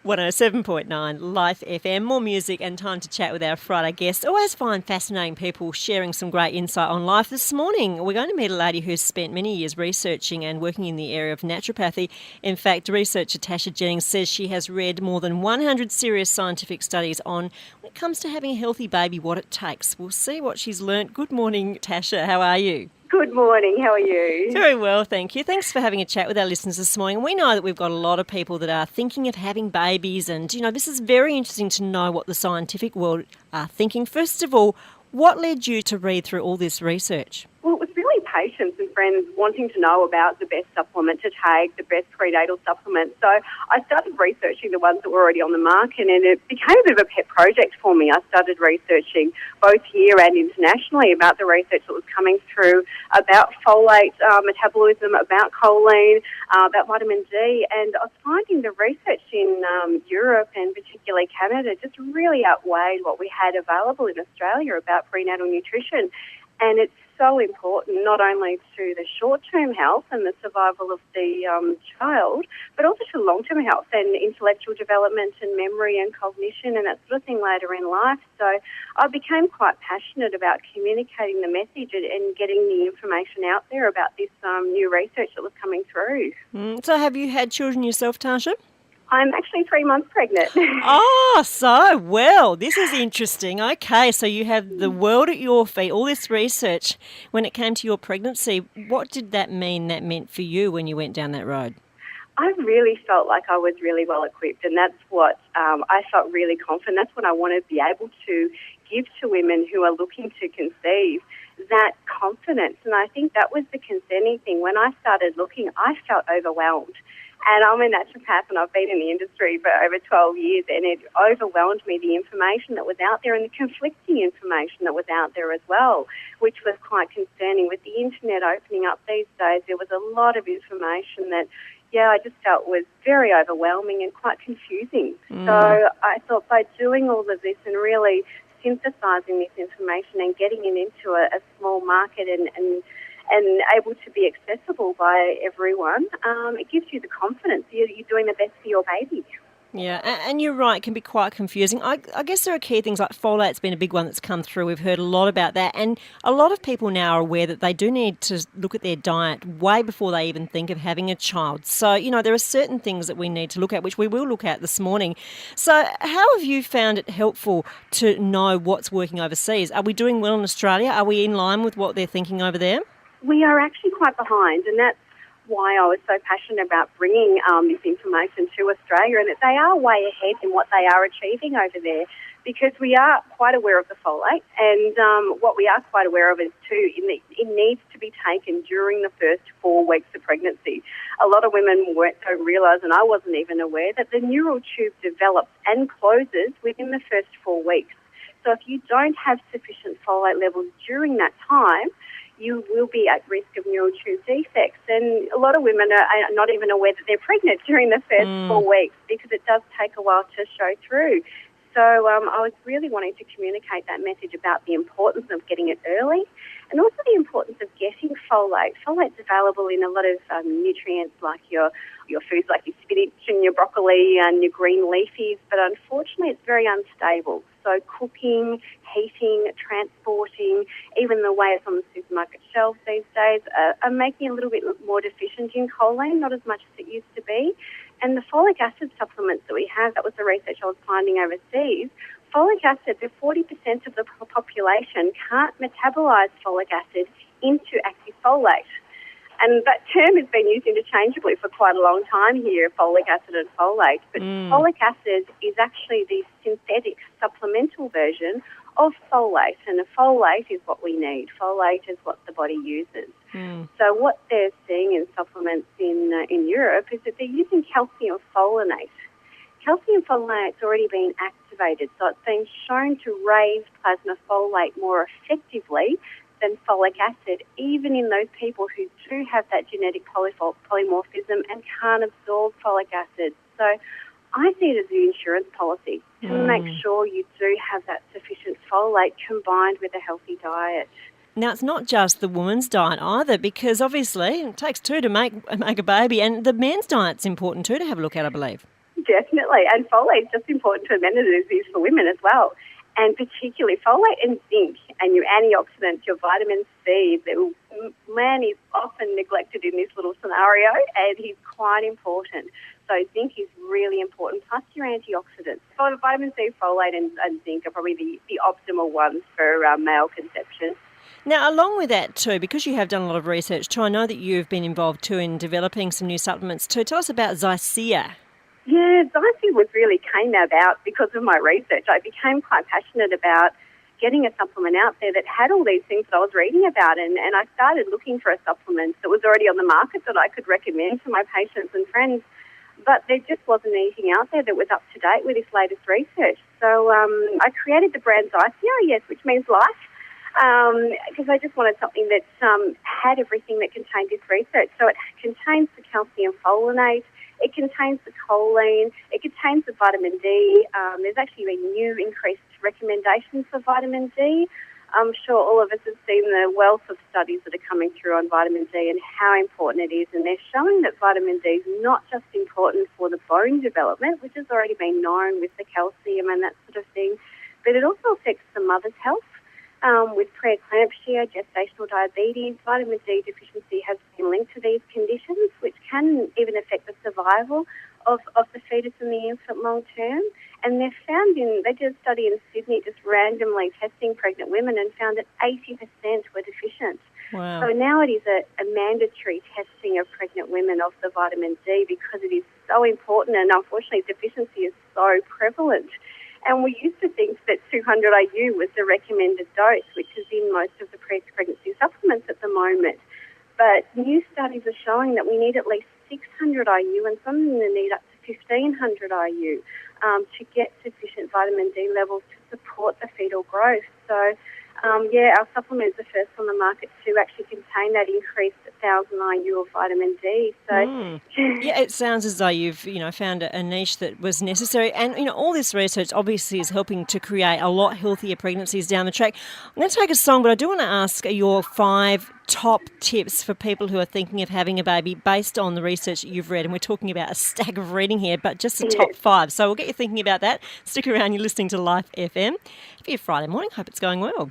107.9 Life FM, more music and time to chat with our Friday guest. Always find fascinating people sharing some great insight on life. This morning, we're going to meet a lady who's spent many years researching and working in the area of naturopathy. In fact, researcher Tasha Jennings says she has read more than 100 serious scientific studies on when it comes to having a healthy baby, what it takes. We'll see what she's learnt. Good morning, Tasha. How are you? Good morning. How are you? Very well, thank you. Thanks for having a chat with our listeners this morning. We know that we've got a lot of people that are thinking of having babies, and, this is very interesting to know what the scientific world are thinking. First of all, what led you to read through all this research? Well, it was really patients and friends wanting to know about the best supplement to take, the best prenatal supplement. So I started researching the ones that were already on the market, and it became a bit of a pet project for me. I started researching both here and internationally about the research that was coming through about folate metabolism, about choline, about vitamin D, and I was finding the research in Europe and particularly Canada just really outweighed what we had available in Australia about prenatal nutrition. And it's so important not only to the short-term health and the survival of the child, but also to long-term health and intellectual development and memory and cognition and that sort of thing later in life. So I became quite passionate about communicating the message and getting the information out there about this new research that was coming through. So have you had children yourself, Tasha? I'm actually 3 months pregnant. This is interesting. Okay, so you have the world at your feet, all this research. When it came to your pregnancy, what did that meant for you when you went down that road? I really felt like I was really well equipped, and that's what I felt really confident. That's what I want to be able to give to women who are looking to conceive, that confidence. And I think that was the concerning thing. When I started looking, I felt overwhelmed. And I'm a naturopath and I've been in the industry for over 12 years, and it overwhelmed me, the information that was out there and the conflicting information that was out there as well, which was quite concerning. With the internet opening up these days, there was a lot of information that, I just felt was very overwhelming and quite confusing. So I thought by doing all of this and really synthesising this information and getting it into a small market and able to be accessible by everyone, it gives you the confidence you're doing the best for your baby. Yeah, and you're right, it can be quite confusing. I guess there are key things like folate's been a big one that's come through. We've heard a lot about that, and a lot of people now are aware that they do need to look at their diet way before they even think of having a child. So, there are certain things that we need to look at, which we will look at this morning. So how have you found it helpful to know what's working overseas? Are we doing well in Australia? Are we in line with what they're thinking over there? We are actually quite behind, and that's why I was so passionate about bringing this information to Australia, and that they are way ahead in what they are achieving over there, because we are quite aware of the folate, and what we are quite aware of is too, it needs to be taken during the first 4 weeks of pregnancy. A lot of women don't realise, and I wasn't even aware, that the neural tube develops and closes within the first 4 weeks. So if you don't have sufficient folate levels during that time, you will be at risk of neural tube defects. And a lot of women are not even aware that they're pregnant during the first 4 weeks, because it does take a while to show through. So I was really wanting to communicate that message about the importance of getting it early, and also the importance of getting folate. Folate's available in a lot of nutrients like your foods like your spinach and your broccoli and your green leafies, but unfortunately it's very unstable. So cooking, heating, transporting, even the way it's on the supermarket shelves these days are making it a little bit more deficient in choline, not as much as it used to be. And the folic acid supplements that we have, that was the research I was finding overseas, folic acid, the 40% of the population can't metabolize folic acid into active folate. And that term has been used interchangeably for quite a long time here, folic acid and folate. But folic acid is actually the synthetic supplemental version of folate, and a folate is what we need. Folate is what the body uses. So what they're seeing in supplements in Europe is that they're using calcium folinate. Calcium folinate's already been activated, so it's been shown to raise plasma folate more effectively than folic acid, even in those people who do have that genetic polymorphism and can't absorb folic acid. So I see it as an insurance policy to make sure you do have that sufficient folate combined with a healthy diet. Now, it's not just the woman's diet either, because obviously it takes two to make a baby, and the men's diet's important too to have a look at, I believe. Definitely. And folate is just important for men as it is for women as well. And particularly folate and zinc and your antioxidants, your vitamin C. Man is often neglected in this little scenario, and he's quite important. So zinc is really important, plus your antioxidants. So vitamin C, folate and zinc are probably the optimal ones for male conception. Now, along with that too, because you have done a lot of research too, I know that you've been involved too in developing some new supplements too. Tell us about Zycia. Yeah, Zycia really came about because of my research. I became quite passionate about getting a supplement out there that had all these things that I was reading about, and I started looking for a supplement that was already on the market that I could recommend to my patients and friends, but there just wasn't anything out there that was up to date with this latest research. So I created the brand Zycia, which means life, because I just wanted something that had everything that contained this research. So it contains the calcium folinate, it contains the choline, it contains the vitamin D. There's actually been new increased recommendations for vitamin D. I'm sure all of us have seen the wealth of studies that are coming through on vitamin D and how important it is. And they're showing that vitamin D is not just important for the bone development, which has already been known with the calcium and that sort of thing, but it also affects the mother's health. With preeclampsia, gestational diabetes, vitamin D deficiency has been linked to these conditions, which can even affect the survival of the fetus and the infant long term. And they did a study in Sydney just randomly testing pregnant women and found that 80% were deficient. Wow. So now it is a mandatory testing of pregnant women of the vitamin D because it is so important, and unfortunately deficiency is so prevalent. And we used to think that 200 IU was the recommended dose, which is in most of the pregnancy supplements at the moment. But new studies are showing that we need at least 600 IU, and some of them need up to 1,500 IU to get sufficient vitamin D levels to support the fetal growth. So, our supplement is the first on the market to actually contain that increased 1,000 IU of vitamin D. So, Yeah, it sounds as though you've found a niche that was necessary, and all this research obviously is helping to create a lot healthier pregnancies down the track. I'm going to take a song, but I do want to ask your 5 top tips for people who are thinking of having a baby based on the research that you've read, and we're talking about a stack of reading here, but just the top 5. So we'll get you thinking about that. Stick around. You're listening to Life FM. For your Friday morning. Hope it's going well.